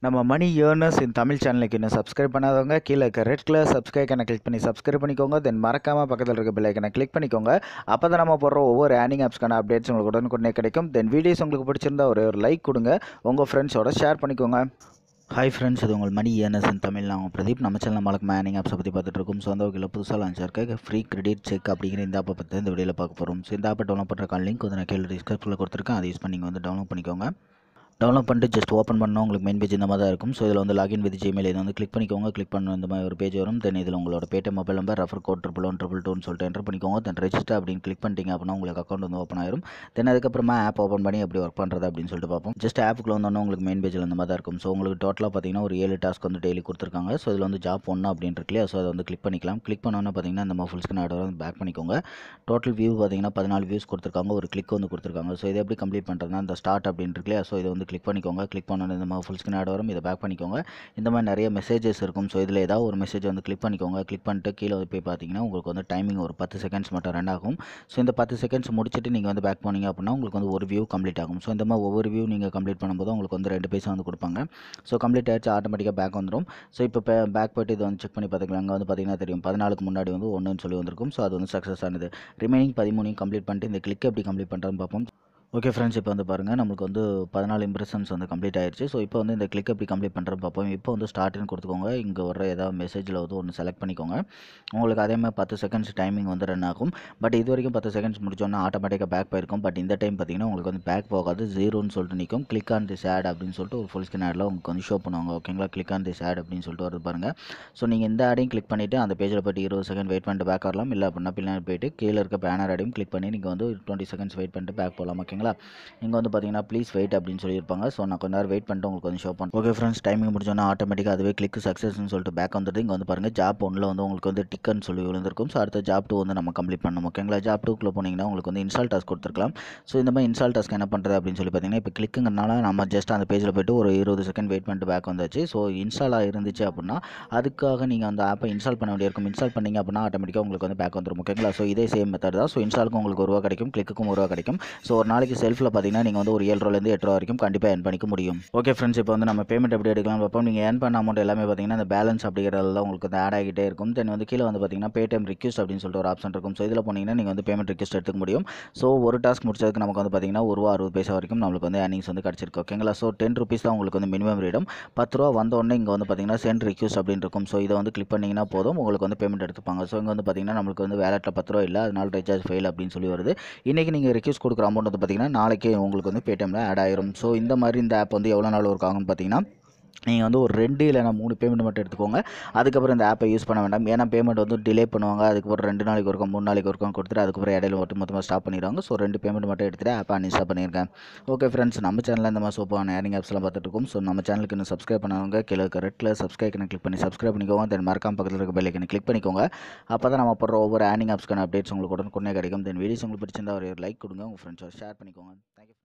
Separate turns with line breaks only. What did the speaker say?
நம்ம மணி ஏர்னர்ஸ் இன் தமிழ் சேனலுக்கு இன்னும் சப்ஸ்கிரைப் பண்ணாதவங்க கீழே இருக்க ரெட் கலர் சப்ஸ்கிரைப் ஐக்கனை கிளிக் பண்ணி சப்ஸ்கிரைப் பண்ணிக்கோங்க. தென் மறக்காமல் பக்கத்தில் இருக்க பெல் ஐக்கனை கிளிக் பண்ணிக்கோங்க. அப்போ தான் நம்ம போடுற ஒவ்வொரு ஏர்னிங் ஆப்ஸ்க்கான அப்டேட்ஸ் உங்களுக்கு உடனுக்குடனே கிடைக்கும். தென் வீடியோஸ் உங்களுக்கு பிடிச்சிருந்தா ஒரு லைக் கொடுங்க, உங்கள் ஃப்ரெண்ட்ஸோட ஷேர் பண்ணிக்கோங்க. ஹாய் ஃப்ரெண்ட்ஸ், இது உங்கள் மணி ஏர்னர்ஸ் இன் தமிழ். நான் பிரதீப். நம்ம சேனல் நம்மளுக்கு ஏர்னிங் ஆப்ஸை பற்றி பார்த்துட்டு இருக்கோம். ஸோ அந்த வகையில் புதுசாக லான்ச் இருக்க ஃப்ரீ கிரெடிட் செக் அப்படிங்கிற இந்த ஆப்பை பற்றி இந்த வீடியோவில் பார்க்க போகிறோம். ஸோ இந்த ஆப்பை டவுன்லோட் பண்ணுற லிங்க் வந்து நான் கீழே டிஸ்கிரிப்ஷனில் கொடுத்துருக்கேன். அதை யூஸ் பண்ணி நீங்கள் வந்து டவுன்லோட் பண்ணிக்கோங்க. டவுன்லோட் பண்ணிட்டு ஜஸ்ட் ஓப்பன் பண்ணால் உங்களுக்கு மெயின் பேஜ் இந்த மாதிரி தான் இருக்கும். ஸோ இதில் வந்து லாகின் வித் ஜிமெயில் இதை வந்து கிளிக் பண்ணிக்கோங்க. கிளிக் பண்ண இந்த மாதிரி ஒரு பேஜ் வரும். தென் இதில் உங்களோட Paytm mobile number, refer code 11122 சொல்லிட்டு என்டர் பண்ணிக்கோங்க. தென் ரெஜிஸ்டர் அப்படின்னு கிளிக் பண்ணிட்டீங்க அப்படின்னா உங்களுக்கு அக்கௌண்ட் வந்து ஓப்பன் ஆயிரும். தென் அதுக்கப்புறமா ஆப் ஓப்பன் பண்ணி எப்படி ஒர்க் பண்ணுறது அப்படின்னு சொல்லிட்டு பார்ப்போம். ஜஸ்ட் ஆப்புக்குள்ள வந்தோன்னா உங்களுக்கு மெயின் பேஜில் இந்த மாதிரி தான் இருக்கும். ஸோ உங்களுக்கு டோட்டலாக பார்த்தீங்கன்னா ஒரு 7 டாஸ்க் வந்து டெய்லி கொடுத்துருக்காங்க. ஸோ இதில் வந்து ஜாப் 1 அப்படின்னு இருக்கு இல்லையா, ஸோ அதை வந்து கிளிக் பண்ணிக்கலாம். கிளிக் பண்ணோன்னா பார்த்தீங்கன்னா இந்த மாதிரி ஃபுல் ஸ்க்ரீன் ஆர்டர் வந்து பேக் பண்ணிக்கோங்க. டோட்டல் வியூ பார்த்தீங்கன்னா 14 வியூஸ் கொடுத்துருக்காங்க, ஒரு கிளிக் வந்து கொடுத்துருக்காங்க. ஸோ இதை எப்படி கம்ப்ளீட் பண்ணுறதுனா இந்த ஸ்டார்ட் அப்படின்னு இருக்கு இல்லையா, ஸோ இதை வந்து கிளிக் பண்ணிக்கோங்க. கிளிக் பண்ணோன்னு இந்த மாதிரி ஃபுல் ஸ்க்ரீன் ஆட் வரும். இதை பேக் பண்ணிக்கோங்க. இந்த மாதிரி நிறைய மெசேஜஸ் இருக்கும். ஸோ இதில் ஏதாவது ஒரு மெசேஜ் வந்து கிளிக் பண்ணிக்கோங்க. கிளிக் பண்ணிட்டு கீழே வந்து போய் பார்த்தீங்கன்னா உங்களுக்கு வந்து டைமிங் ஒரு 10 செகண்ட்ஸ் மட்டும் ரன் ஆகும். ஸோ இந்த 10 செகண்ட்ஸ் முடிச்சுட்டு நீங்கள் வந்து பேக் போனீங்க அப்படின்னா உங்களுக்கு வந்து ஒரு வியூ கம்ப்ளீட் ஆகும். ஸோ இந்த மாதிரி ஒவ்வொரு வியூ நீங்கள் கம்ப்ளீட் பண்ணும்போது உங்களுக்கு வந்து 2 பைசா வந்து கொடுப்பாங்க. ஸோ கம்ப்ளீட் ஆகிடுச்சு, ஆட்டோமேட்டிக்காக பேக் வந்துடும். ஸோ இப்போ பேக் போய்ட்டு இதை வந்து செக் பண்ணி பார்த்துக்கலாம். அங்கே வந்து பார்த்தீங்கன்னா தெரியும் 14க்கு முன்னாடி வந்து 1ன்னு சொல்லி வந்திருக்கும். ஸோ அது வந்து சக்ஸஸ் ஆனது. ரிமைனிங் 13 கம்ப்ளீட் பண்ணிட்டு இந்த கிளிக் எப்படி கம்ப்ளீட் பண்ணுறதுன்னு பார்ப்போம். ஓகே ஃப்ரெண்ட்ஸ், இப்போ வந்து பாருங்கள் நம்மளுக்கு வந்து 14 இம்ப்ரெஷன்ஸ் வந்து கம்ப்ளீட் ஆயிடுச்சு. ஸோ இப்போ வந்து இந்த கிளிக் எப்படி கம்ப்ளீட் பண்ணுறது பார்ப்போம். இப்போ வந்து ஸ்டார்ட்னு கொடுத்துக்கோங்க. இங்கே வர ஏதாவது மெசேஜில் வந்து ஒன்று செலக்ட் பண்ணிக்கோங்க. உங்களுக்கு அதே மாதிரி 10 செகண்ட்ஸ் டைமிங் வந்து ரன் ஆகும். பட் இது வரைக்கும் 10 செகண்ட்ஸ் முடிச்சோன்னா ஆட்டோமேட்டிக்காக பேக் போயிருக்கும். பட் இந்த டைம் பார்த்தீங்கன்னா உங்களுக்கு வந்து பேக் போகாது, 0ன்னு சொல்லிட்டு நிற்கும். கிளிக் ஆன் திஸ் ஆட் அப்படின்னு சொல்லிட்டு ஒரு ஃபுல் ஸ்க்ரீன் ஆடில் உங்களுக்கு வந்து ஷோ பண்ணுவாங்க. ஓகேங்களா, கிளிக் ஆன் திஸ் ஆட் அப்படின்னு சொல்லிட்டு வருது பாருங்கள். ஸோ நீங்கள் இந்த ஆடையும் கிளிக் பண்ணிவிட்டு அந்த பேஜில் போய்ட்டு 20 செகண்ட் வெயிட் பண்ணிட்டு பேக் வரலாம். இல்லை அப்படின்னா பின்னாடி போய்ட்டு கீழே இருக்க பேனர் ஆடையும் கிளிக் பண்ணி நீங்கள் வந்து 20 செகண்ட்ஸ் வெயிட் பண்ணிட்டு பேக் போகலாம். ஓகேங்களா, இங்கே வந்து பார்த்தீங்கன்னா ப்ளீஸ் வெயிட் அப்படின்னு சொல்லியிருப்பாங்க. ஸோ நான் கொஞ்ச நேரம் வெயிட் பண்ணிட்டு உங்களுக்கு வந்து ஷோ பண்ணுறேன். ஓகே ஃப்ரெண்ட்ஸ், டைமிங் முடிஞ்சோன்னா ஆட்டோமேட்டிக்காக அதுவே கிளிக் சக்ஸஸ்ன்னு சொல்லிட்டு பேக் வந்துடுது. இங்கே வந்து பாருங்கள் ஜாப் 1ல் வந்து உங்களுக்கு வந்து டிக்கன்னு சொல்லி விழுந்திருக்கும். ஸோ அடுத்த ஜாப் 2 வந்து நம்ம கம்ப்ளீட் பண்ணணும். ஓகேங்களா, ஜாப் 2க்குள்ளே போனீங்கன்னா உங்களுக்கு வந்து இன்ஸ்டால் டாஸ்க் கொடுத்துருக்கலாம். ஸோ இந்த மாதிரி இன்ஸ்டால் டாஸ்க் என்ன பண்ணுறது அப்படின்னு சொல்லி பார்த்தீங்கன்னா இப்போ கிளிக்குங்கிறனால நம்ம ஜஸ்ட் அந்த பேஜில் போய்ட்டு ஒரு 20 செகண்ட் வெயிட் பண்ணிட்டு பேக் வந்தாச்சு. ஸோ இன்ஸ்டாலாக இருந்துச்சு அப்படின்னா அதுக்காக நீங்கள் அந்த ஆப்பை இன்ஸ்டால் பண்ண வேண்டியிருக்கும். இன்ஸ்டால் பண்ணிங்க அப்படின்னா ஆட்டோமேட்டிக்காக உங்களுக்கு வந்து பேக் வந்துடும். ஓகேங்களா, ஸோ இதே சேம் மெத்தட் தான். ஸோ இன்ஸ்டாலுக்கும் உங்களுக்கு ₹1 கிடைக்கும், கிளிக்குக்கும் ₹1 கிடைக்கும். ஸோ ஒரு நாளைக்கு செல்ஃபில் பார்த்தீங்கன்னா நீங்கள் வந்து ஒரு ₹7 8 வரைக்கும் கண்டிப்பாக ஏர்ன் பண்ணிக்க முடியும். ஓகே ஃப்ரெண்ட்ஸ், இப்போ வந்து நம்ம பேமெண்ட் எப்படி எடுக்கலாம் பார்ப்போம். நீங்கள் ஏர்ன் பண்ண அமௌண்ட் எல்லாமே பார்த்தீங்கன்னா இந்த பேலன்ஸ் அப்படிங்கிறதுல உங்களுக்கு வந்து ஆட் ஆகிட்டே இருக்கும். தென் வந்து கீழே வந்து பார்த்தீங்கன்னா பேடிஎம் ரிக்வெஸ்ட் அப்படின்னு சொல்லிட்டு ஒரு ஆப்ஷன் இருக்கும். ஸோ இதில் போனீங்கன்னா நீங்கள் வந்து பேமெண்ட் ரிக்வெஸ்ட் எடுத்துக்க முடியும். ஸோ ஒரு டாஸ்க் முடிச்சதுக்கு நமக்கு வந்து பார்த்தீங்கன்னா ₹1.60 வரைக்கும் நம்மளுக்கு வந்து ஏர்னிங்ஸ் வந்து கிடச்சிருக்கு. ஓகேங்களா, ஸோ ₹10 தான் உங்களுக்கு வந்து மினிமம் ரீடம். ₹10 வந்த உடனே இங்கே வந்து பார்த்தீங்கன்னா சென்ட் ரிக்வெஸ்ட் அப்படின்னு இருக்கும். ஸோ இதை வந்து கிளிக் பண்ணிங்கன்னா போதும், உங்களுக்கு வந்து பேமெண்ட் எடுத்துப்பாங்க. ஸோ இங்கே வந்து பார்த்தீங்கன்னா நம்மளுக்கு வந்து வேலெட்டில் ₹10 இல்லை, அதனால ரீசார்ஜ் ஃபெயில் அப்படின்னு சொல்லி வருது. இன்றைக்கி நீங்கள் ரிக்வெஸ்ட் கொடுக்குற அமௌண்ட் வந்து பார்த்தீங்கன்னா நாளைக்கே உங்களுக்கு வந்து பேடிஎம்மில் ஆட் ஆயிரும். ஸோ இந்த மாதிரி இந்த ஆப் வந்து எவ்வளோ நாள் ஒர்க் ஆகும்னு பார்த்தீங்கன்னா நீங்கள் வந்து ஒரு 2 இல்லைனா 3 பேமெண்ட் மட்டும் எடுத்துக்கோங்க. அதுக்கப்புறம் இந்த ஆப்பை யூஸ் பண்ண வேண்டாம். ஏன்னா பேமெண்ட் வந்து டிலே பண்ணுவாங்க. அதுக்கப்புறம் 2 நாளைக்கு ஒருக்கா 3 நாளைக்கு ஒருக்கா கொடுத்துட்டு அதுக்கப்புறம் இடையில மொத்தமாக ஸ்டாப் பண்ணிடுவாங்க. ஸோ 2 பேமெண்ட் மட்டும் எடுத்துகிட்டு ஆப்பை அன்இன்ஸ்டால் பண்ணியிருக்கேன். ஓகே ஃப்ரெண்ட்ஸ், நம்ம சேனலில் இந்த மாதிரி சூப்பரான ஏர்னிங் ஆப்ஸ்லாம் பார்த்துட்டு இருக்கோம். ஸோ நம்ம சேனலுக்கு இன்னும் சப்ஸ்கிரைப் பண்ணவங்க கீழே இருக்க ரெட் கலர் சப்ஸ்கிரைப் கிளிக் பண்ணி சப்ஸ்கிரைப் பண்ணிக்கோங்க. தென் மறக்காம பக்கத்தில் இருக்க பெல் ஐக்கனை கிளிக் பண்ணிக்கோங்க. அப்போ தான் நம்ம போடுற ஒவ்வொரு ஏர்னிங் ஆப்ஸ்க்கான அப்டேட்ஸ் உங்களுக்கு உடனுக்குடனே கிடைக்கும். தென் வீடியோஸ் உங்களுக்கு பிடிச்சிருந்தா ஒரு லைக் கொடுங்க, உங்கள் ஃப்ரெண்ட்ஸோட ஷேர் பண்ணிக்கோங்க. தேங்க்யூ.